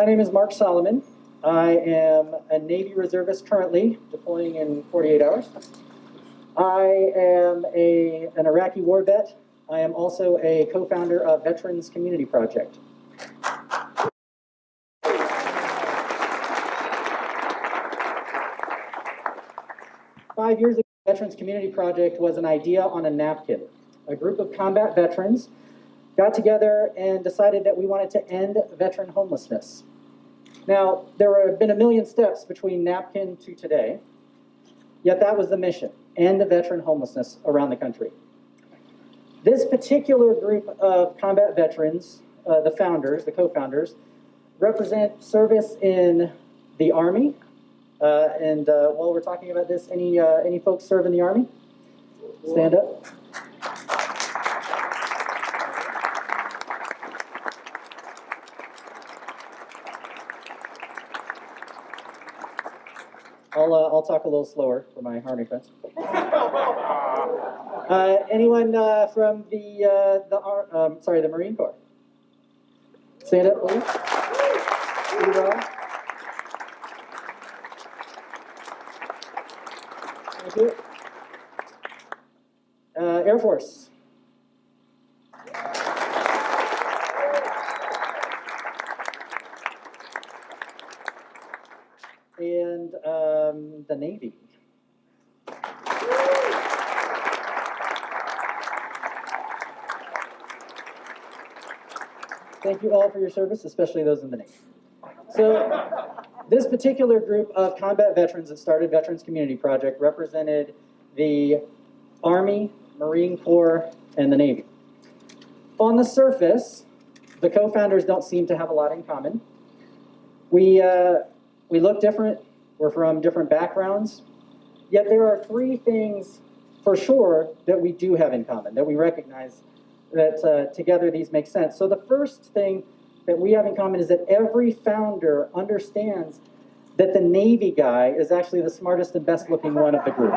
My name is Mark Solomon. I am a Navy reservist currently, deploying in 48 hours. I am an Iraqi war vet. I am also a co-founder of Veterans Community Project. Five years ago, Veterans Community Project was an idea on a napkin. A group of combat veterans got together and decided that we wanted to end veteran homelessness. Now, there have been a million steps between napkin to today, yet that was the mission, end veteran homelessness around the country. This particular group of combat veterans, the founders, the co-founders, represent service in the Army. While we're talking about this, any folks serve in the Army? Stand up. I'll talk a little slower for my Army friends. Anyone from the Marine Corps? Stand up, please. Thank you. Air Force. And the Navy. Thank you all for your service, especially those in the Navy. So this particular group of combat veterans that started Veterans Community Project represented the Army, Marine Corps, and the Navy. On the surface, the co-founders don't seem to have a lot in common. We look different, we're from different backgrounds, yet there are three things for sure that we do have in common, that we recognize that together these make sense. So the first thing that we have in common is that every founder understands that the Navy guy is actually the smartest and best looking one of the group.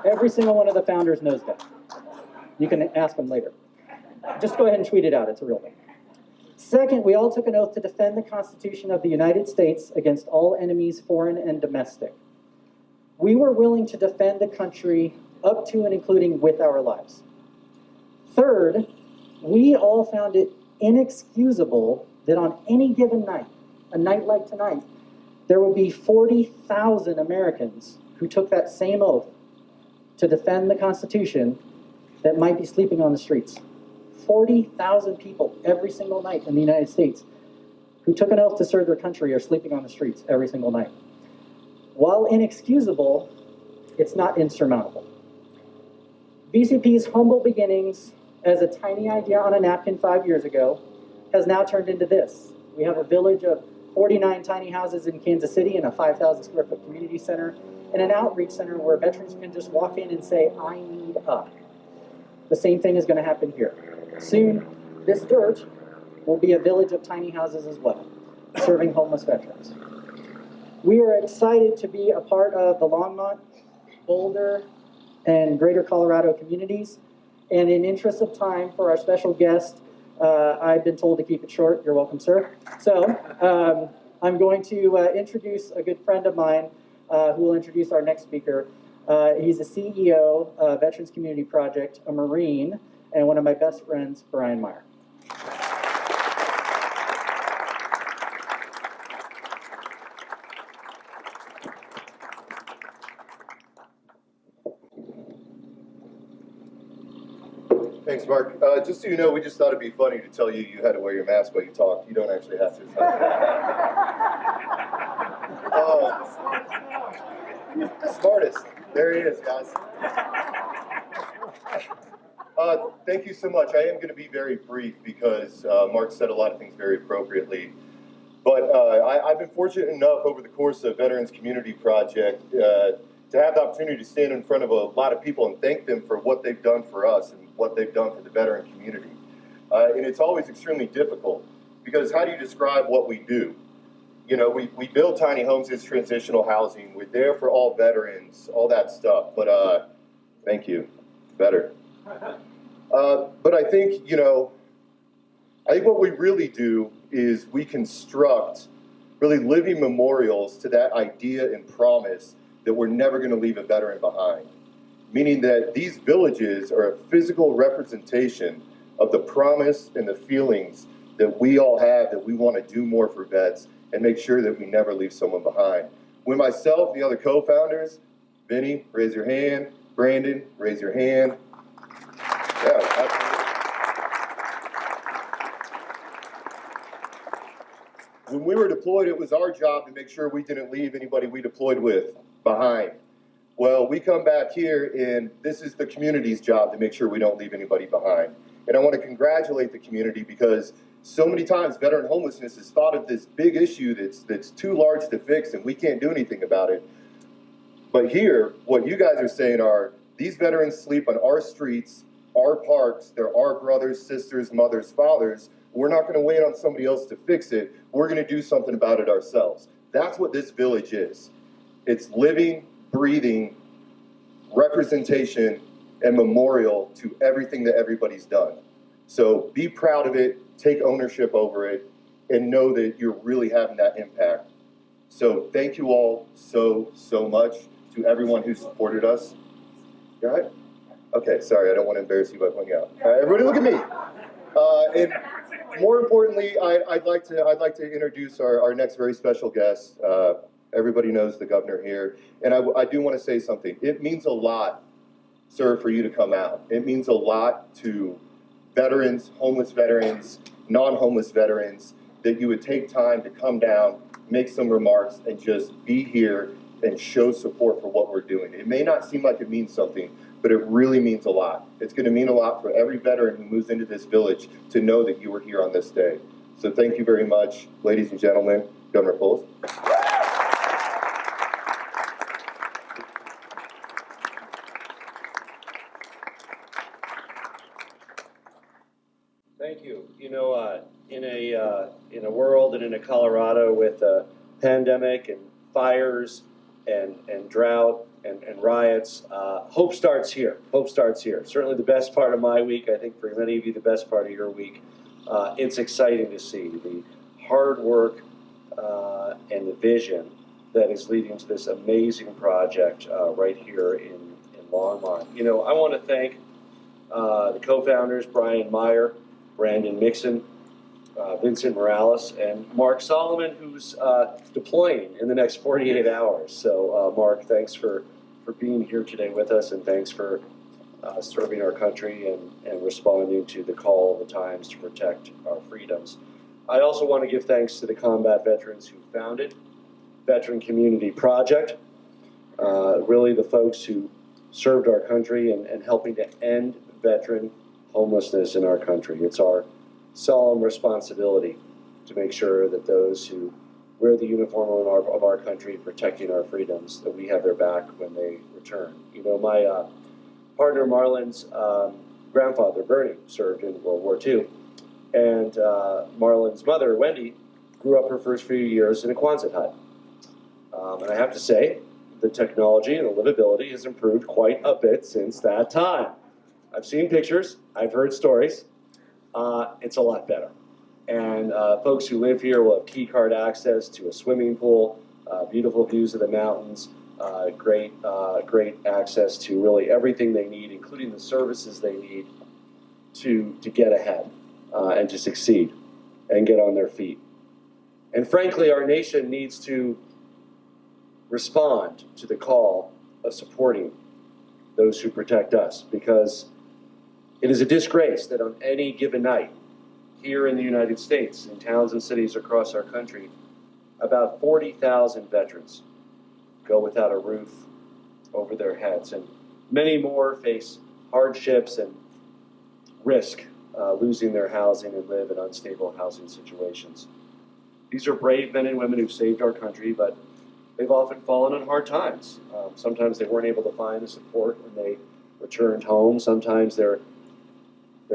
Every single one of the founders knows that. You can ask them later. Just go ahead and tweet it out, it's a real thing. Second, we all took an oath to defend the Constitution of the United States against all enemies, foreign and domestic. We were willing to defend the country up to and including with our lives. Third, we all found it inexcusable that on any given night, a night like tonight, there would be 40,000 Americans who took that same oath to defend the Constitution that might be sleeping on the streets. 40,000 people every single night in the United States who took an oath to serve their country are sleeping on the streets every single night. While inexcusable, it's not insurmountable. VCP's humble beginnings as a tiny idea on a napkin 5 years ago has now turned into this. We have a village of 49 tiny houses in Kansas City and a 5,000 square foot community center and an outreach center where veterans can just walk in and say, I need up. The same thing is going to happen here. Soon, this dirt will be a village of tiny houses as well, serving homeless veterans. We are excited to be a part of the Longmont, Boulder, and Greater Colorado communities. And in interest of time for our special guest, I've been told to keep it short. You're welcome, sir. So I'm going to introduce a good friend of mine who will introduce our next speaker. He's the CEO of Veterans Community Project, a Marine, and one of my best friends, Brian Meyer. Thanks, Mark. Just so you know, we just thought it'd be funny to tell you you had to wear your mask while you talk. You don't actually have to. Smartest. There he is, guys. Thank you so much. I am going to be very brief because Mark said a lot of things very appropriately. But I've been fortunate enough over the course of Veterans Community Project to have the opportunity to stand in front of a lot of people and thank them for what they've done for us and what they've done for the veteran community. And it's always extremely difficult because how do you describe what we do? You know, we build tiny homes as transitional housing. We're there for all veterans, all that stuff. But thank you. Better. But I think, you know, I think what we really do is we construct really living memorials to that idea and promise that we're never going to leave a veteran behind. Meaning that these villages are a physical representation of the promise and the feelings that we all have, that we want to do more for vets and make sure that we never leave someone behind. When myself, the other co-founders, Vinny, raise your hand. Brandon, raise your hand. Yeah, absolutely. When we were deployed, it was our job to make sure we didn't leave anybody we deployed with behind. Well, we come back here, and this is the community's job to make sure we don't leave anybody behind. And I want to congratulate the community because so many times veteran homelessness is thought of this big issue that's too large to fix and we can't do anything about it. But here, what you guys are saying are, these veterans sleep on our streets, our parks, they're our brothers, sisters, mothers, fathers. We're not going to wait on somebody else to fix it. We're going to do something about it ourselves. That's what this village is. It's living, breathing representation and memorial to everything that everybody's done. So be proud of it, take ownership over it, and know that you're really having that impact. So thank you all so much to everyone who supported us. Go ahead. Okay, sorry, I don't want to embarrass you by pointing out. All right, everybody look at me. And more importantly, I'd like to introduce our next very special guest. Everybody knows the governor here. And I do want to say something. It means a lot, sir, for you to come out. It means a lot to veterans, homeless veterans, non-homeless veterans, that you would take time to come down, make some remarks, and just be here and show support for what we're doing. It may not seem like it means something, but it really means a lot. It's going to mean a lot for every veteran who moves into this village to know that you were here on this day. So thank you very much, ladies and gentlemen. Governor Polis. Thank you. You know, in a world and in a Colorado with a pandemic and fires and drought and riots, hope starts here. Hope starts here. Certainly the best part of my week. I think for many of you, the best part of your week. It's exciting to see the hard work and the vision that is leading to this amazing project right here in Longmont. You know, I want to thank the co-founders, Brian Meyer, Brandon Mixon, Vincent Morales, and Mark Solomon, who's deploying in the next 48 hours. So, Mark, thanks for being here today with us, and thanks for serving our country and responding to the call of the times to protect our freedoms. I also want to give thanks to the combat veterans who founded Veteran Community Project, really the folks who served our country and helping to end veteran homelessness in our country. It's our solemn responsibility to make sure that those who wear the uniform of our country, protecting our freedoms, that we have their back when they return. You know, my partner Marlon's grandfather, Bernie, served in World War II. And Marlon's mother, Wendy, grew up her first few years in a Quonset hut. And I have to say, the technology and the livability has improved quite a bit since that time. I've seen pictures, I've heard stories. It's a lot better. And folks who live here will have key card access to a swimming pool, beautiful views of the mountains, great access to really everything they need, including the services they need to get ahead and to succeed and get on their feet. And frankly, our nation needs to respond to the call of supporting those who protect us, because it is a disgrace that on any given night here in the United States, in towns and cities across our country, about 40,000 veterans go without a roof over their heads, and many more face hardships and risk losing their housing and live in unstable housing situations. These are brave men and women who've saved our country, but they've often fallen on hard times. Sometimes they weren't able to find the support when they returned home. Sometimes they're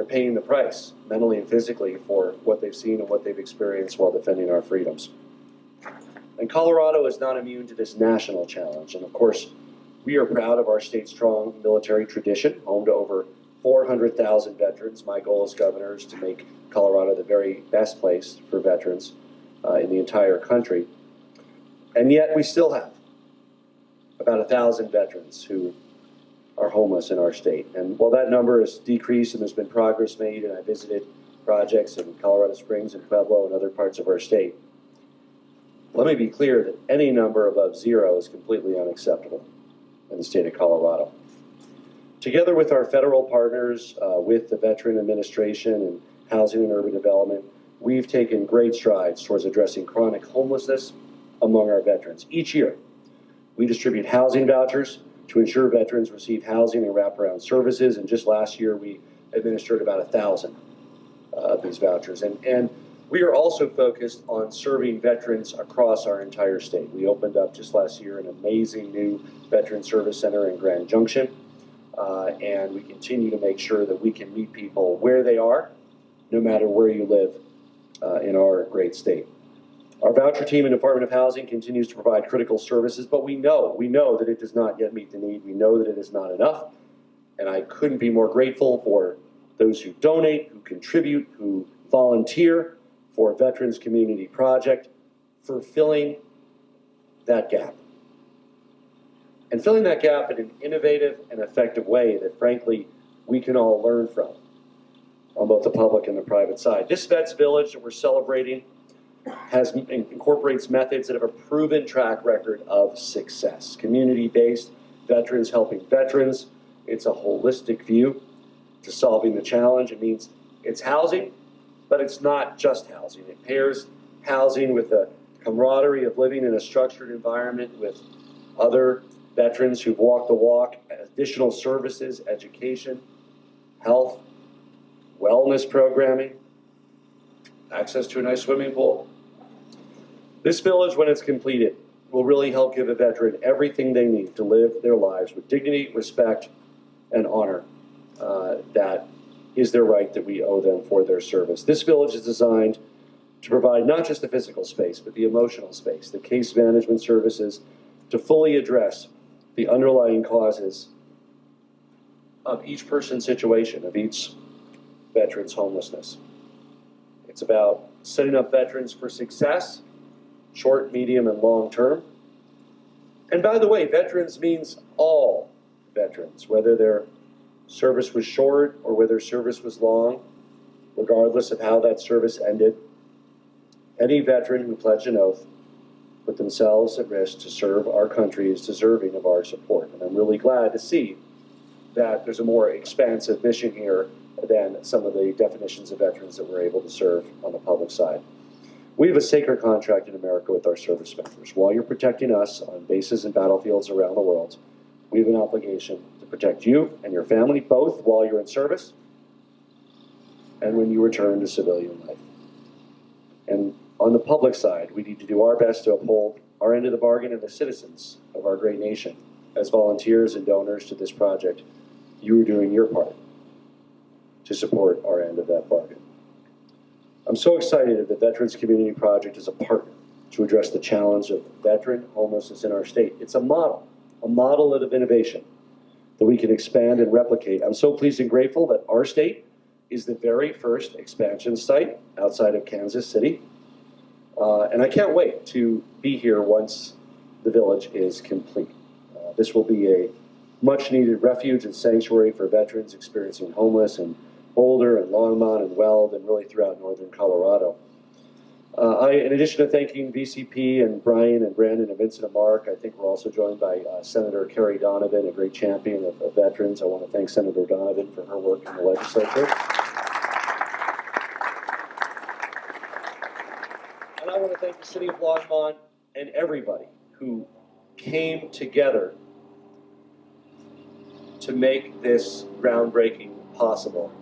paying the price, mentally and physically, for what they've seen and what they've experienced while defending our freedoms. And Colorado is not immune to this national challenge. And of course, we are proud of our state's strong military tradition, home to over 400,000 veterans. My goal as governor is to make Colorado the very best place for veterans in the entire country. And yet we still have about 1,000 veterans who are homeless in our state. And while that number has decreased and there's been progress made, and I visited projects in Colorado Springs and Pueblo and other parts of our state, let me be clear that any number above 0 is completely unacceptable in the state of Colorado. Together with our federal partners, with the Veteran Administration and Housing and Urban Development, we've taken great strides towards addressing chronic homelessness among our veterans. Each year, we distribute housing vouchers to ensure veterans receive housing and wraparound services, and just last year we administered about 1,000 of these vouchers. And we are also focused on serving veterans across our entire state. We opened up just last year an amazing new Veteran Service Center in Grand Junction, and we continue to make sure that we can meet people where they are, no matter where you live in our great state. Our voucher team and Department of Housing continues to provide critical services, but we know that it does not yet meet the need. We know that it is not enough, and I couldn't be more grateful for those who donate, who contribute, who volunteer for Veterans Community Project, for filling that gap. And filling that gap in an innovative and effective way that, frankly, we can all learn from on both the public and the private side. This Vets Village that we're celebrating incorporates methods that have a proven track record of success. Community-based, veterans helping veterans. It's a holistic view to solving the challenge. It means it's housing, but it's not just housing. It pairs housing with the camaraderie of living in a structured environment with other veterans who've walked the walk, additional services, education, health, wellness programming, access to a nice swimming pool. This village, when it's completed, will really help give a veteran everything they need to live their lives with dignity, respect, and honor. That is their right that we owe them for their service. This village is designed to provide not just the physical space, but the emotional space, the case management services, to fully address the underlying causes of each person's situation, of each veteran's homelessness. It's about setting up veterans for success, short, medium, and long term. And by the way, veterans means all veterans, whether their service was short or whether service was long, regardless of how that service ended. Any veteran who pledged an oath put themselves at risk to serve our country is deserving of our support. And I'm really glad to see that there's a more expansive mission here than some of the definitions of veterans that we're able to serve on the public side. We have a sacred contract in America with our service members. While you're protecting us on bases and battlefields around the world, we have an obligation to protect you and your family, both while you're in service and when you return to civilian life. And on the public side, we need to do our best to uphold our end of the bargain and the citizens of our great nation. As volunteers and donors to this project, you are doing your part to support our end of that bargain. I'm so excited that the Veterans Community Project is a partner to address the challenge of veteran homelessness in our state. It's a model of innovation that we can expand and replicate. I'm so pleased and grateful that our state is the very first expansion site outside of Kansas City. And I can't wait to be here once the village is complete. This will be a much needed refuge and sanctuary for veterans experiencing homeless in Boulder and Longmont and Weld and really throughout northern Colorado. In addition to thanking VCP and Brian and Brandon and Vincent and Mark, I think we're also joined by Senator Kerry Donovan, a great champion of veterans. I want to thank Senator Donovan for her work in the legislature. And I want to thank the city of Longmont and everybody who came together to make this groundbreaking possible,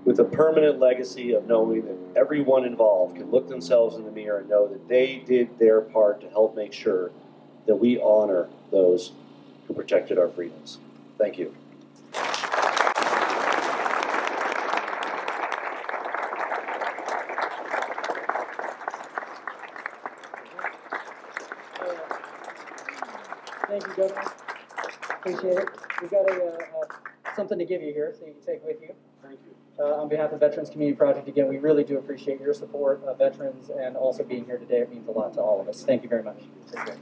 with a permanent legacy of knowing that everyone involved can look themselves in the mirror and know that they did their part to help make sure that we honor those who protected our freedoms. Thank you. Thank you, Governor. Appreciate it. We've got a something to give you here, so you can take it with you. Thank you. On behalf of Veterans Community Project, again, we really do appreciate your support of veterans and also being here today. It means a lot to all of us. Thank you very much. Take care.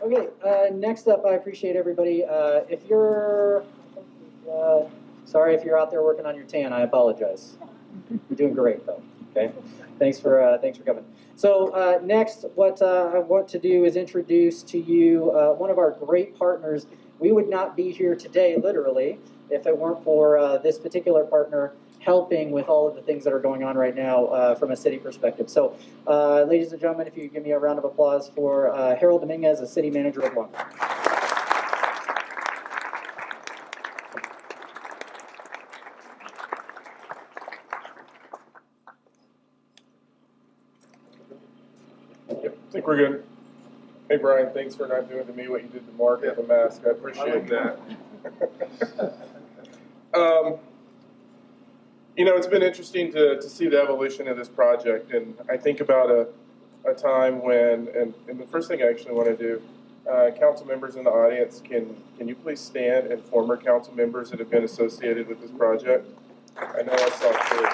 Okay, next up, I appreciate everybody. If you're, sorry if you're out there working on your tan, I apologize. You're doing great though, okay? Thanks for coming. So next, what I want to do is introduce to you one of our great partners. We would not be here today, literally, if it weren't for this particular partner helping with all of the things that are going on right now from a city perspective. So, ladies and gentlemen, if you give me a round of applause for Harold Dominguez, the city manager of Longmont. I think we're good. Hey Brian, thanks for not doing to me what you did to Mark with the mask. I appreciate that. You know, it's been interesting to see the evolution of this project, and I think about a time when, and the first thing I actually want to do, council members in the audience, can you please stand, and former council members that have been associated with this project? I know I saw two.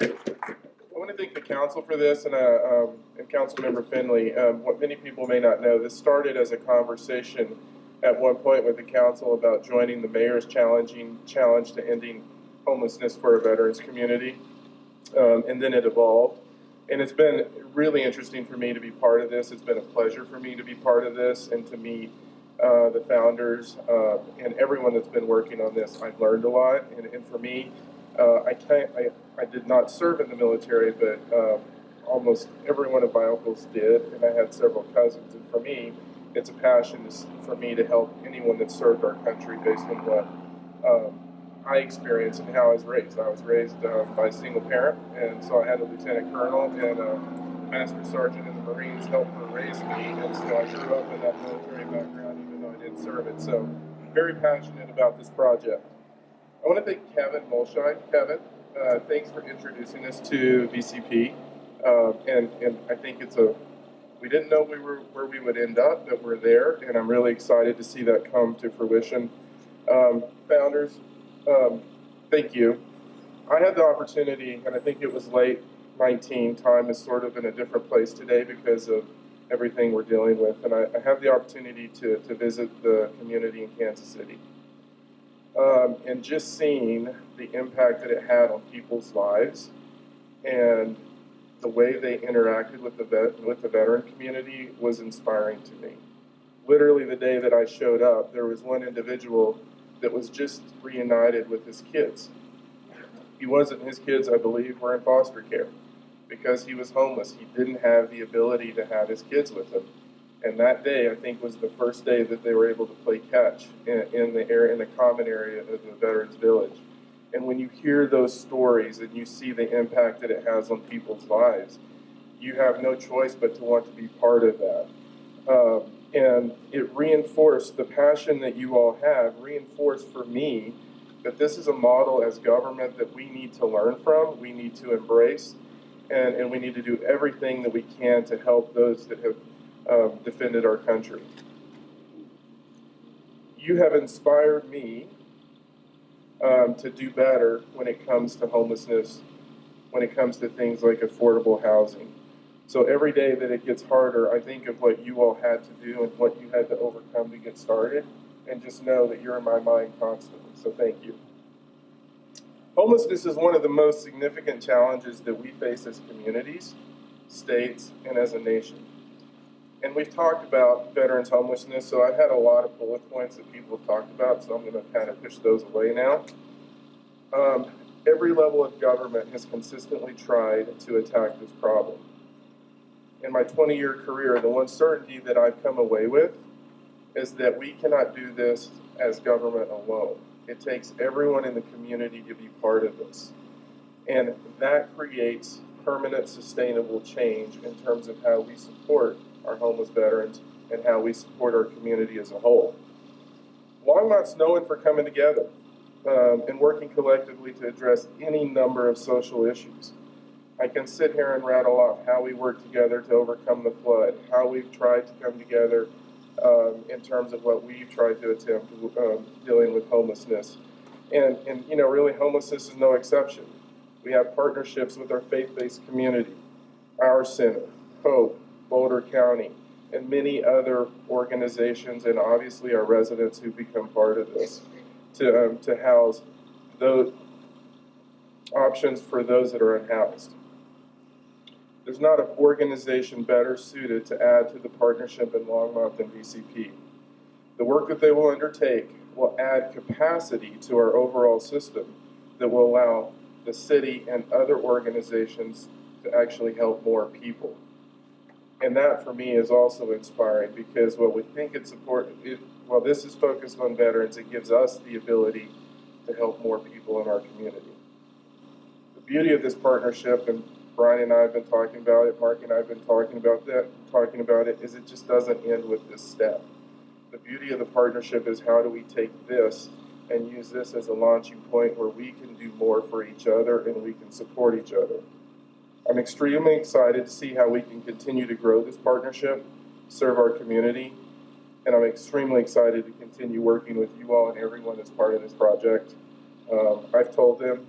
I want to thank the council for this, and Councilmember Finley. What many people may not know, this started as a conversation at one point with the council about joining the mayor's challenge to ending homelessness for a veterans community, and then it evolved. And it's been really interesting for me to be part of this. It's been a pleasure for me to be part of this and to meet the founders and everyone that's been working on this. I've learned a lot, and for me, I did not serve in the military, but almost every one of my uncles did, and I had several cousins. And for me, it's a passion for me to help anyone that served our country based on what I experienced and how I was raised. I was raised by a single parent, and so I had a lieutenant colonel and a master sergeant in the Marines help her raise me, and so I grew up in that military background even though I didn't serve it. So I'm very passionate about this project. I want to thank Kevin Molshine. Kevin, thanks for introducing us to VCP, and I think we didn't know where we would end up, but we're there, and I'm really excited to see that come to fruition. Founders, thank you. I had the opportunity, and I think it was late 19, time is sort of in a different place today because of everything we're dealing with, and I have the opportunity to visit the community in Kansas City. And just seeing the impact that it had on people's lives and the way they interacted with the veteran community was inspiring to me. Literally the day that I showed up, there was one individual that was just reunited with his kids. His kids, I believe, were in foster care because he was homeless. He didn't have the ability to have his kids with him. And that day, I think, was the first day that they were able to play catch in the common area of the Veterans Village. And when you hear those stories and you see the impact that it has on people's lives, you have no choice but to want to be part of that. And it reinforced the passion that you all have, reinforced for me that this is a model as government that we need to learn from, we need to embrace, and we need to do everything that we can to help those that have defended our country. You have inspired me to do better when it comes to homelessness, when it comes to things like affordable housing. So every day that it gets harder, I think of what you all had to do and what you had to overcome to get started, and just know that you're in my mind constantly, so thank you. Homelessness is one of the most significant challenges that we face as communities, states, and as a nation. And we've talked about veterans homelessness, so I've had a lot of bullet points that people have talked about, so I'm going to kind of push those away now. Every level of government has consistently tried to attack this problem. In my 20-year career, the one certainty that I've come away with is that we cannot do this as government alone. It takes everyone in the community to be part of this. And that creates permanent, sustainable change in terms of how we support our homeless veterans and how we support our community as a whole. Longmont's known for coming together. and working collectively to address any number of social issues. I can sit here and rattle off how we work together to overcome the flood, how we've tried to come together in terms of what we've tried to attempt dealing with homelessness. And you know, really homelessness is no exception. We have partnerships with our faith-based community, our center, Hope, Boulder County, and many other organizations, and obviously our residents who become part of this, to house those options for those that are unhoused. There's not an organization better suited to add to the partnership in Longmont than VCP. The work that they will undertake will add capacity to our overall system that will allow the city and other organizations to actually help more people. And that for me is also inspiring, because what we think it's important, while this is focused on veterans, it gives us the ability to help more people in our community. The beauty of this partnership, and Brian and I have been talking about it, Mark and I have been talking about it, is it just doesn't end with this step. The beauty of the partnership is how do we take this and use this as a launching point where we can do more for each other and we can support each other. I'm extremely excited to see how we can continue to grow this partnership, serve our community, and I'm extremely excited to continue working with you all and everyone that's part of this project. I've told them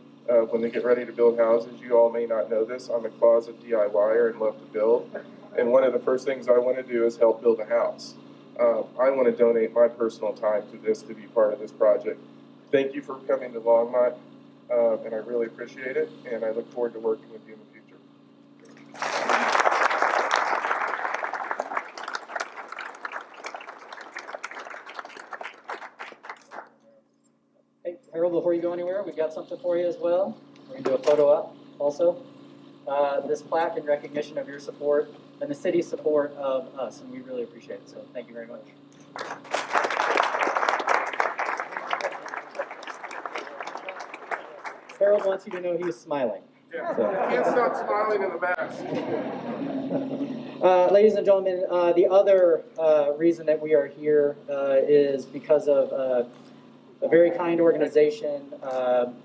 when they get ready to build houses, you all may not know this, I'm a closet DIYer and love to build, and one of the first things I want to do is help build a house. I want to donate my personal time to this to be part of this project. Thank you for coming to Longmont, and I really appreciate it, and I look forward to working with you in the future. Hey, Harold, before you go anywhere, we've got something for you as well. We're going to do a photo op also. This plaque in recognition of your support and the city's support of us, and we really appreciate it, so thank you very much. Harold wants you to know he's smiling. Yeah, can't stop smiling in the mask. Ladies and gentlemen, the other reason that we are here is because of a very kind organization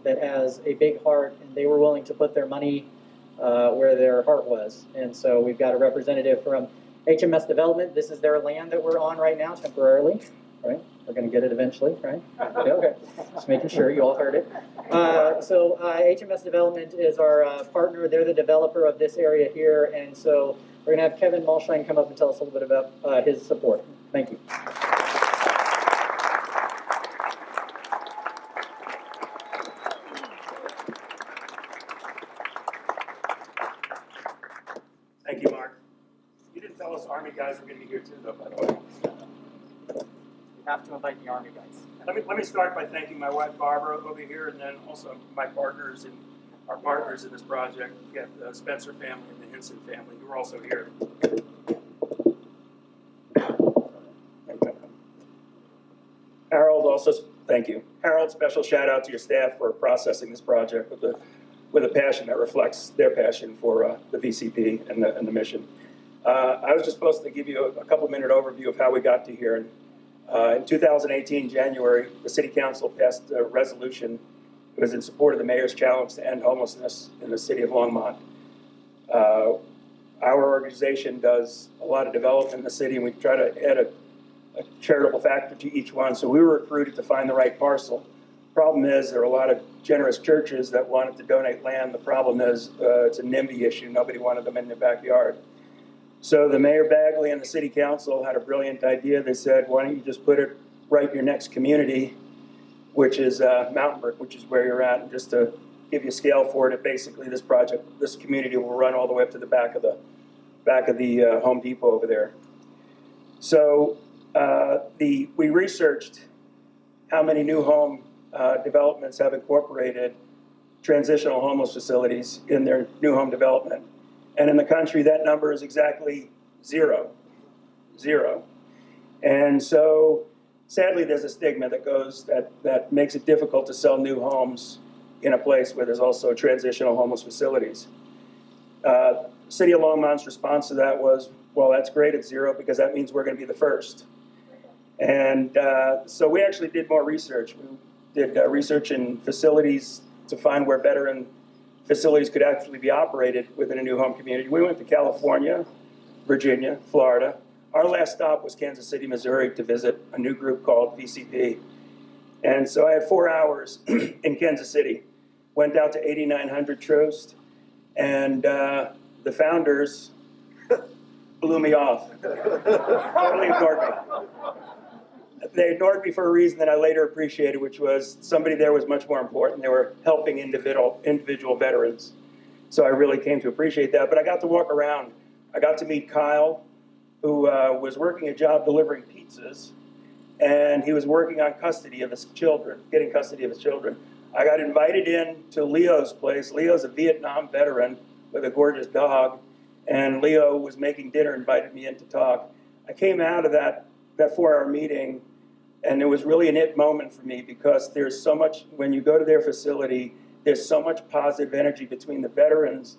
that has a big heart, and they were willing to put their money where their heart was. And so we've got a representative from HMS Development. This is their land that we're on right now temporarily, right? We're going to get it eventually, right? Yeah, okay. Just making sure you all heard it. So HMS Development is our partner. They're the developer of this area here. And so we're going to have Kevin Malshine come up and tell us a little bit about his support. Thank you. Thank you, Mark. You didn't tell us Army guys were going to be here too, though, by the way. You have to invite the Army guys. Let me start by thanking my wife Barbara over here, and then also my partners and our partners in this project. We have the Spencer family and the Hinson family who are also here. Harold, also thank you. Harold, special shout out to your staff for processing this project with a passion that reflects their passion for the VCP and the mission. I was just supposed to give you a couple-minute overview of how we got to here. In 2018, January, the City Council passed a resolution. It was in support of the Mayor's Challenge to End Homelessness in the City of Longmont. Our organization does a lot of development in the city, and we try to add a charitable factor to each one. So we were recruited to find the right parcel. Problem is, there are a lot of generous churches that wanted to donate land. The problem is, it's a NIMBY issue. Nobody wanted them in their backyard. So the Mayor Bagley and the City Council had a brilliant idea. They said, why don't you just put it right in your next community, which is Mountain Brook, which is where you're at. And just to give you a scale for it, basically this project, this community will run all the way up to the back of the Home Depot over there. So we researched how many new home developments have incorporated transitional homeless facilities in their new home development. And in the country, that number is exactly zero. And so, sadly, there's a stigma that makes it difficult to sell new homes in a place where there's also transitional homeless facilities. City of Longmont's response to that was, well, that's great at zero because that means we're going to be the first. And so we actually did more research. did research in facilities to find where veteran facilities could actually be operated within a new home community. We went to California, Virginia, Florida. Our last stop was Kansas City, Missouri, to visit a new group called VCP. And so I had 4 hours in Kansas City, went out to 8900 Trost, and the founders blew me off, totally ignored me. They ignored me for a reason that I later appreciated, which was somebody there was much more important. They were helping individual veterans. So I really came to appreciate that. But I got to walk around. I got to meet Kyle, who was working a job delivering pizzas, and he was working on custody of his children, getting custody of his children. I got invited in to Leo's place. Leo's a Vietnam veteran with a gorgeous dog, and Leo was making dinner, invited me in to talk. I came out of that 4-hour meeting, and it was really an it moment for me, because there's so much, when you go to their facility, there's so much positive energy between the veterans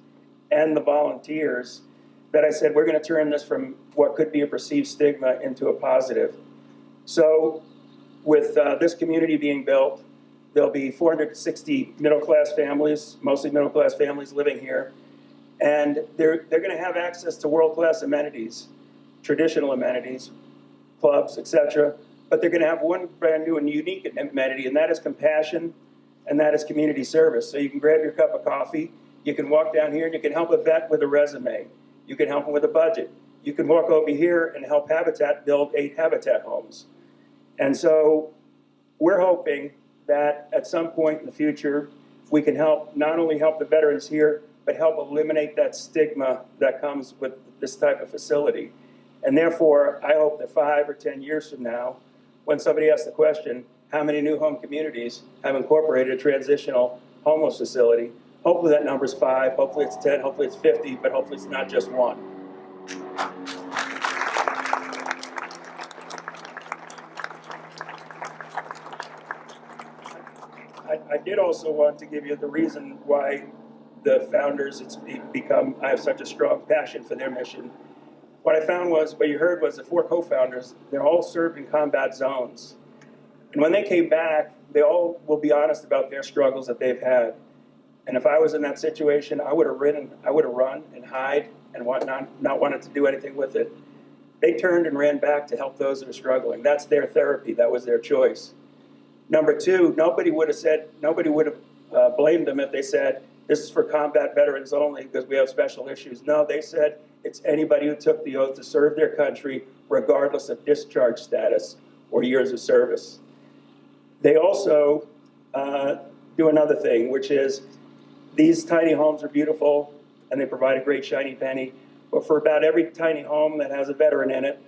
and the volunteers that I said, we're going to turn this from what could be a perceived stigma into a positive. So with this community being built, there'll be 460 middle-class families, mostly middle-class families living here, and they're going to have access to world-class amenities, traditional amenities, clubs, etc. But they're going to have one brand new and unique amenity, and that is compassion, and that is community service. So you can grab your cup of coffee, you can walk down here, and you can help a vet with a resume. You can help them with a budget. You can walk over here and help Habitat build 8 Habitat homes. And so we're hoping that at some point in the future, we can help, not only help the veterans here, but help eliminate that stigma that comes with this type of facility. And therefore, I hope that 5 or 10 years from now, when somebody asks the question, how many new home communities have incorporated a transitional homeless facility, hopefully that number's 5, hopefully it's 10, hopefully it's 50, but hopefully it's not just one. I did also want to give you the reason why the founders, I have such a strong passion for their mission. What I found was, what you heard was the 4 co-founders, they're all served in combat zones. And when they came back, they all will be honest about their struggles that they've had. And if I was in that situation, I would have run and hide and not wanted to do anything with it. They turned and ran back to help those that are struggling. That's their therapy, that was their choice. Number 2, nobody would have blamed them if they said, this is for combat veterans only because we have special issues. No, they said it's anybody who took the oath to serve their country regardless of discharge status or years of service. They also do another thing, which is these tiny homes are beautiful and they provide a great shiny penny, but for about every tiny home that has a veteran in it,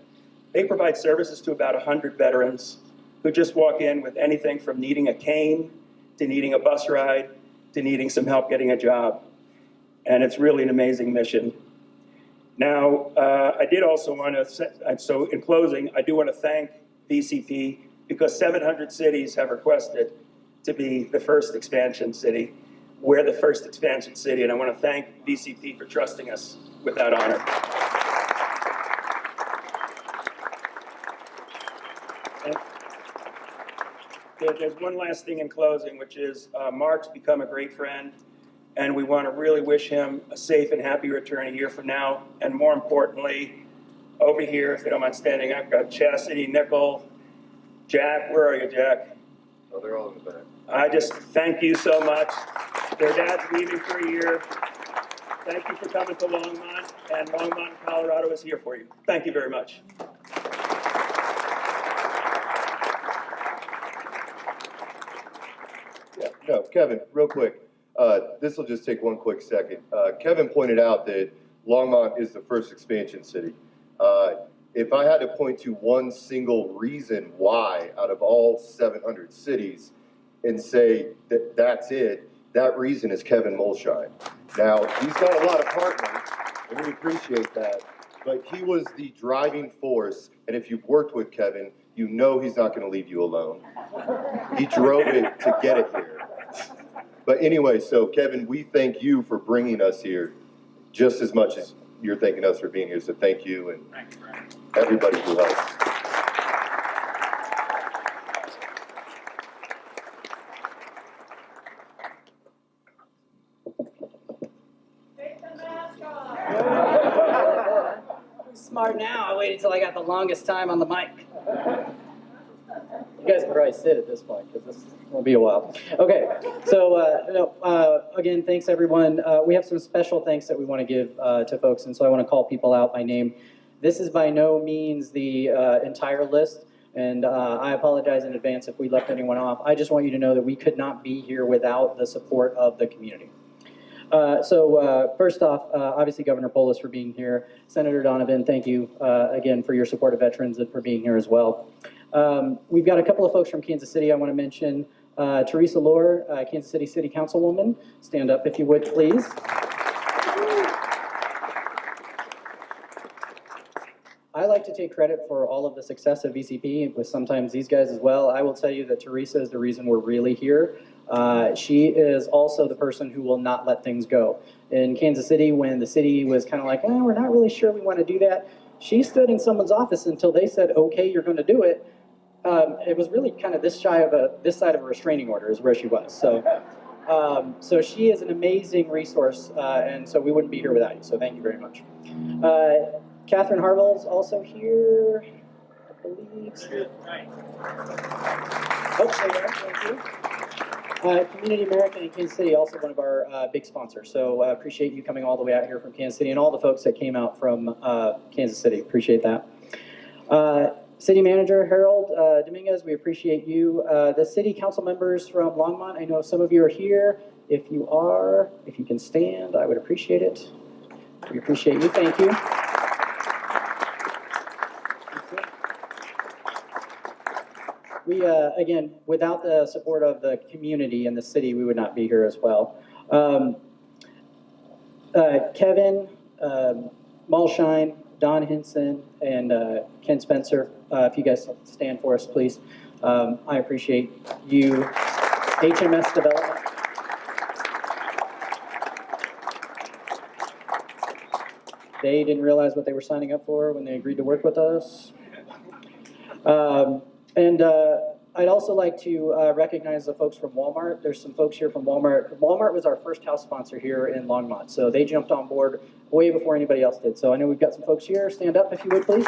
they provide services to about 100 veterans who just walk in with anything from needing a cane to needing a bus ride to needing some help getting a job. And it's really an amazing mission. Now, I did also want to, so in closing, I do want to thank VCP because 700 cities have requested to be the first expansion city. We're the first expansion city, and I want to thank VCP for trusting us with that honor. There's one last thing in closing, which is Mark's become a great friend, and we want to really wish him a safe and happy return a year from now. And more importantly, over here, if you don't mind standing, I've got Chastity, Nickel, Jack. Where are you, Jack? Oh, they're all in the back. I just thank you so much. Their dad's leaving for a year. Thank you for coming to Longmont, and Longmont, Colorado is here for you. Thank you very much. No, Kevin, real quick. This will just take one quick second. Kevin pointed out that Longmont is the first expansion city. If I had to point to one single reason why out of all 700 cities and say that that's it, that reason is Kevin Molshine. Now, he's got a lot of partners, and we appreciate that, but he was the driving force, and if you've worked with Kevin, you know he's not going to leave you alone. He drove it to get it here. But anyway, so Kevin, we thank you for bringing us here just as much as you're thanking us for being here. So thank you and everybody who helped. smart now. I waited till I got the longest time on the mic. You guys can probably sit at this point because this will be a while. Okay, so again, thanks everyone. We have some special thanks that we want to give to folks, and so I want to call people out by name. This is by no means the entire list, and I apologize in advance if we left anyone off. I just want you to know that we could not be here without the support of the community. First off, obviously Governor Polis for being here. Senator Donovan, thank you again for your support of veterans and for being here as well. We've got a couple of folks from Kansas City I want to mention. Teresa, Kansas City City Councilwoman. Stand up if you would, please. I like to take credit for all of the success of VCP with sometimes these guys as well. I will tell you that Teresa is the reason we're really here. She is also the person who will not let things go. In Kansas City, when the city was kind of like, oh, we're not really sure we want to do that, she stood in someone's office until they said, okay, you're going to do it. It was really kind of this side of a restraining order is where she was. So she is an amazing resource, and so we wouldn't be here without you. So thank you very much. Catherine Harville's also here, I believe. Oh, there you are. Thank you. Community American in Kansas City, also one of our big sponsors. So appreciate you coming all the way out here from Kansas City and all the folks that came out from Kansas City. Appreciate that. City Manager Harold Dominguez, we appreciate you. The city council members from Longmont, I know some of you are here. If you can stand, I would appreciate it. We appreciate you. Thank you. We, again, without the support of the community and the city, we would not be here as well. Kevin, Malshine, Don Hinson, and Ken Spencer, if you guys stand for us, please. I appreciate you. HMS Development. They didn't realize what they were signing up for when they agreed to work with us. I'd also like to recognize the folks from Walmart. There's some folks here from Walmart. Walmart was our first house sponsor here in Longmont, so they jumped on board way before anybody else did. So I know we've got some folks here. Stand up if you would, please.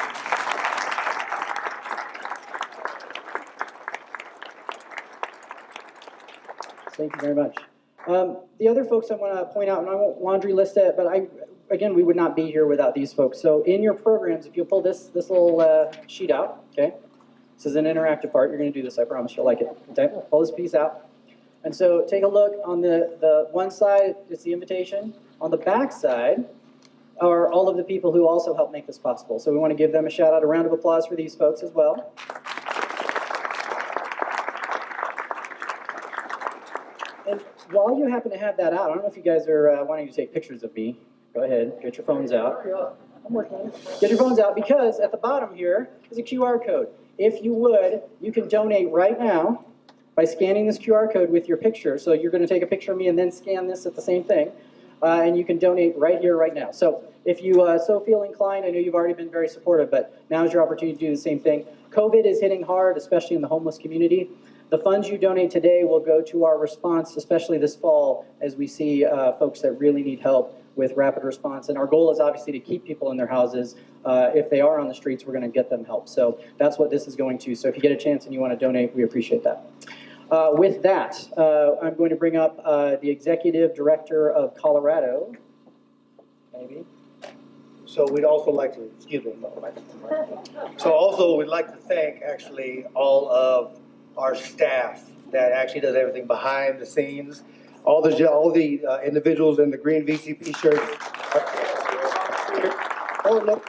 Thank you very much. The other folks I want to point out, and I won't laundry list it, but again, we would not be here without these folks. So in your programs, if you'll pull this little sheet out, okay? This is an interactive part. You're going to do this, I promise. You'll like it. Okay? Pull this piece out. And so take a look on the one side, it's the invitation. On the back side are all of the people who also helped make this possible. So we want to give them a shout out, a round of applause for these folks as well. And while you happen to have that out, I don't know if you guys are wanting to take pictures of me. Go ahead, get your phones out. I'm working on it. Get your phones out because at the bottom here is a QR code. If you would, you can donate right now by scanning this QR code with your picture. So you're going to take a picture of me and then scan this at the same thing. And you can donate right here, right now. So if you so feel inclined, I know you've already been very supportive, but now is your opportunity to do the same thing. COVID is hitting hard, especially in the homeless community. The funds you donate today will go to our response, especially this fall, as we see folks that really need help with rapid response. And our goal is obviously to keep people in their houses. If they are on the streets, we're going to get them help. So that's what this is going to. So if you get a chance and you want to donate, we appreciate that. With that, I'm going to bring up the Executive Director of Colorado. Maybe. So we'd also like to, So also we'd like to thank actually all of our staff that actually does everything behind the scenes. All the individuals in the green VCP shirts. Oh, no.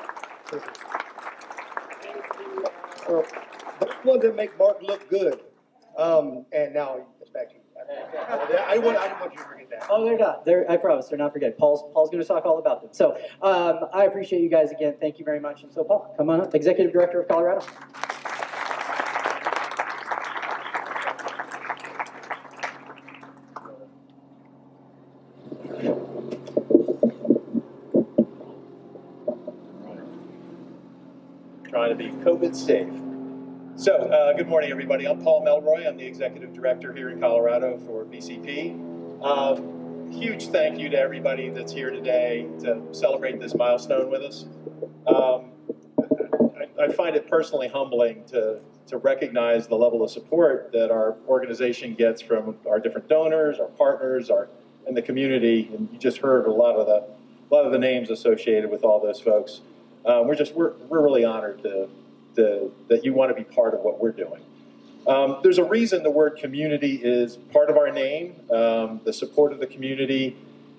So, those ones that make Mark look good. And now it's back to you. I didn't want you to forget that. Oh, they're not. I promise, they're not forgetting. Paul's going to talk all about them. So I appreciate you guys again. Thank you very much. And so Paul, come on up, Executive Director of Colorado. Trying to be COVID safe. So, good morning, everybody. I'm Paul Melroy. I'm the Executive Director here in Colorado for VCP. Huge thank you to everybody that's here today to celebrate this milestone with us. I find it personally humbling to recognize the level of support that our organization gets from our different donors, our partners, and the community. And you just heard a lot of the names associated with all those folks. We're really honored that you want to be part of what we're doing. There's a reason the word community is part of our name. The support of the community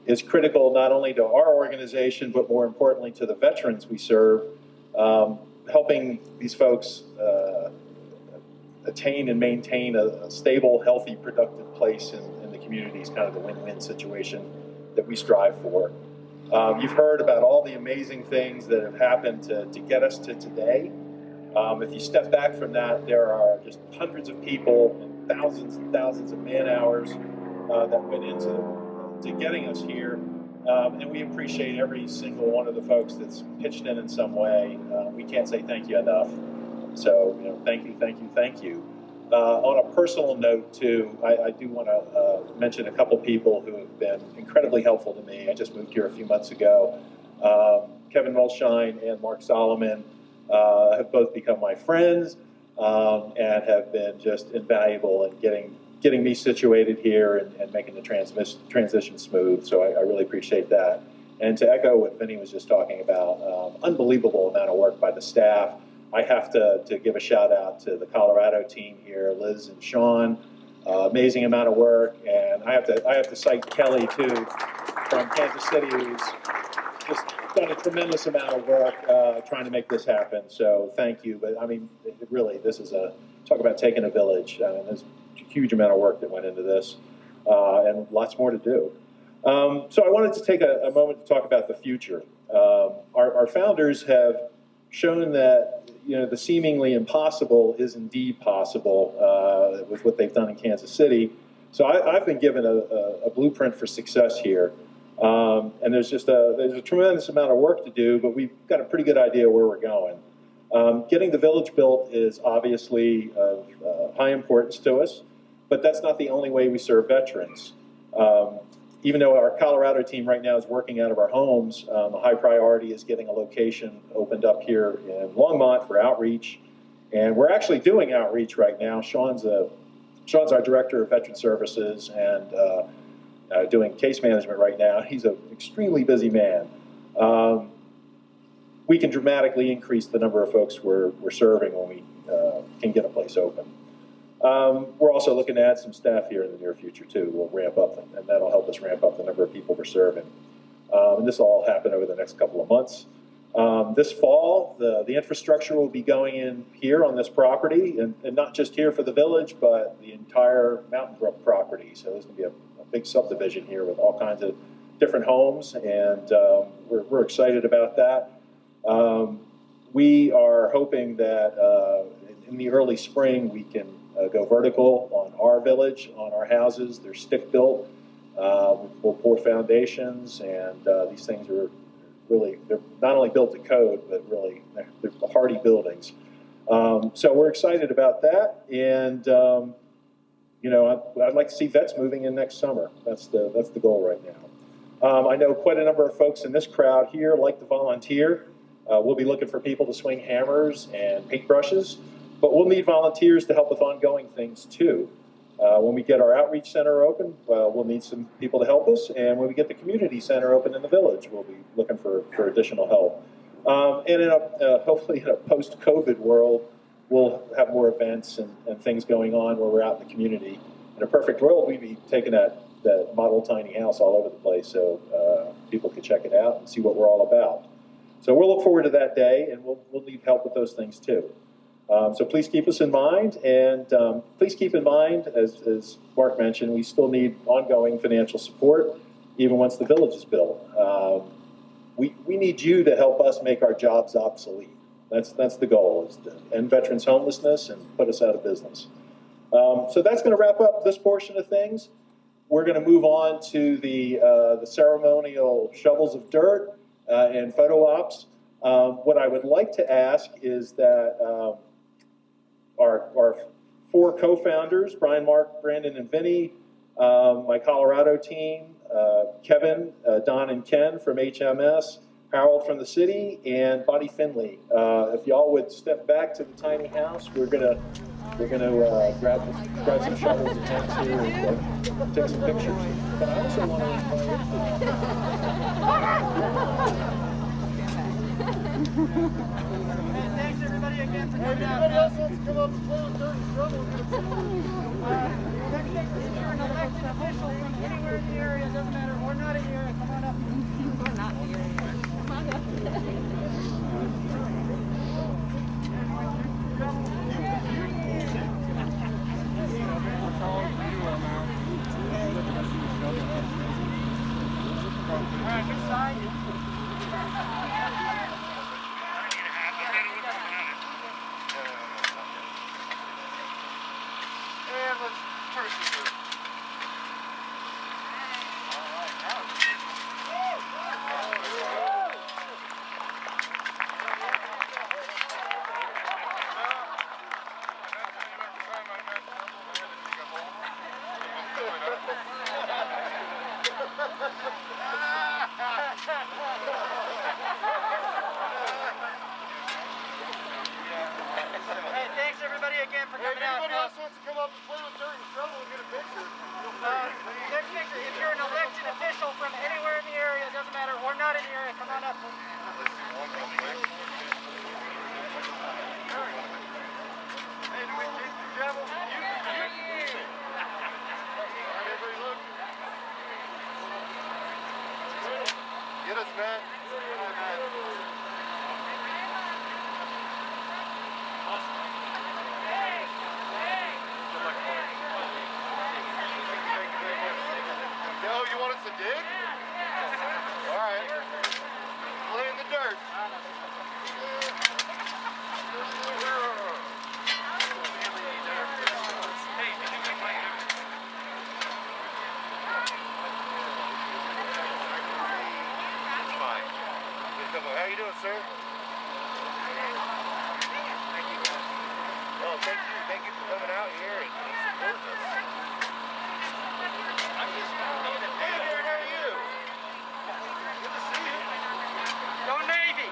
is critical not only to our organization, but more importantly to the veterans we serve. Helping these folks attain and maintain a stable, healthy, productive place in the community is kind of the win-win situation that we strive for. You've heard about all the amazing things that have happened to get us to today. If you step back from that, there are just hundreds of people and thousands of man hours that went into getting us here. And we appreciate every single one of the folks that's pitched in some way. We can't say thank you enough. So, thank you, thank you, thank you. On a personal note, too, I do want to mention a couple people who have been incredibly helpful to me. I just moved here a few months ago. Kevin Mulshine and Mark Solomon have both become my friends and have been just invaluable in getting me situated here and making the transition smooth. So I really appreciate that. And to echo what Vinny was just talking about, unbelievable amount of work by the staff. I have to give a shout out to the Colorado team here, Liz and Sean. Amazing amount of work, and I have to cite Kelly too from Kansas City, who's just done a tremendous amount of work trying to make this happen. So thank you. But I mean, really, this is talk about taking a village. There's a huge amount of work that went into this, and lots more to do. So I wanted to take a moment to talk about the future. Our founders have shown that the seemingly impossible is indeed possible with what they've done in Kansas City. So I've been given a blueprint for success here. And there's a tremendous amount of work to do, but we've got a pretty good idea where we're going. Getting the village built is obviously of high importance to us, but that's not the only way we serve veterans. Even though our Colorado team right now is working out of our homes, a high priority is getting a location opened up here in Longmont for outreach. And we're actually doing outreach right now. Sean's our director of veteran services and doing case management right now. He's an extremely busy man. We can dramatically increase the number of folks we're serving when we can get a place open. We're also looking to add some staff here in the near future too. We'll ramp up, and that'll help us ramp up the number of people we're serving. And this will all happen over the next couple of months. This fall, the infrastructure will be going in here on this property, and not just here for the village, but the entire Mountain Brook property. So there's going to be a big subdivision here with all kinds of different homes, and we're excited about that. We are hoping that in the early spring we can go vertical on our village, on our houses. They're stick built. We'll pour foundations, and these things are they're not only built to code, but really they're hardy buildings. So we're excited about that, and I'd like to see vets moving in next summer. That's the goal right now. I know quite a number of folks in this crowd here like to volunteer. We'll be looking for people to swing hammers and paintbrushes, but we'll need volunteers to help with ongoing things too. When we get our outreach center open, we'll need some people to help us, and when we get the community center open in the village, we'll be looking for additional help. And hopefully in a post-COVID world, we'll have more events and things going on where we're out in the community. In a perfect world, we'd be taking that model tiny house all over the place so people can check it out and see what we're all about. So we'll look forward to that day, and we'll need help with those things too. So please keep us in mind, and please keep in mind, as Mark mentioned, we still need ongoing financial support even once the village is built. We need you to help us make our jobs obsolete. That's the goal, is to end veterans' homelessness and put us out of business. So that's going to wrap up this portion of things. We're going to move on to the ceremonial shovels of dirt and photo ops. What I would like to ask is that our four co-founders, Brian, Mark, Brandon, and Vinny, my Colorado team, Kevin, Don, and Ken from HMS, Harold from the city, and Bonnie Finley. If y'all would step back to the tiny house, we're gonna grab some shovels and hats here and take some pictures. But I also want to Thanks everybody again for coming out. Anybody else wants to come up and play with dirt and shovel? Next picture, if you're an elected official from anywhere in the area, doesn't matter, or not in the area, come on up. Or not in the area. Come on up. All right, this side. And let's turn it to the Hey, thanks everybody again for coming out. Anybody else wants to come up and play with dirt and shovel and get a picture? Next picture, if you're an elected official from anywhere in the area, doesn't matter, or not in the area, come on up. Hey, do we take the shovel? Everybody look. Get us, man. Yo, you want us to dig? All right. Lay in the dirt. Fine. How you doing, sir? Oh, thank you. Thank you for coming out here and supporting us. Hey, Derek, how are you? Good to see you. Go Navy!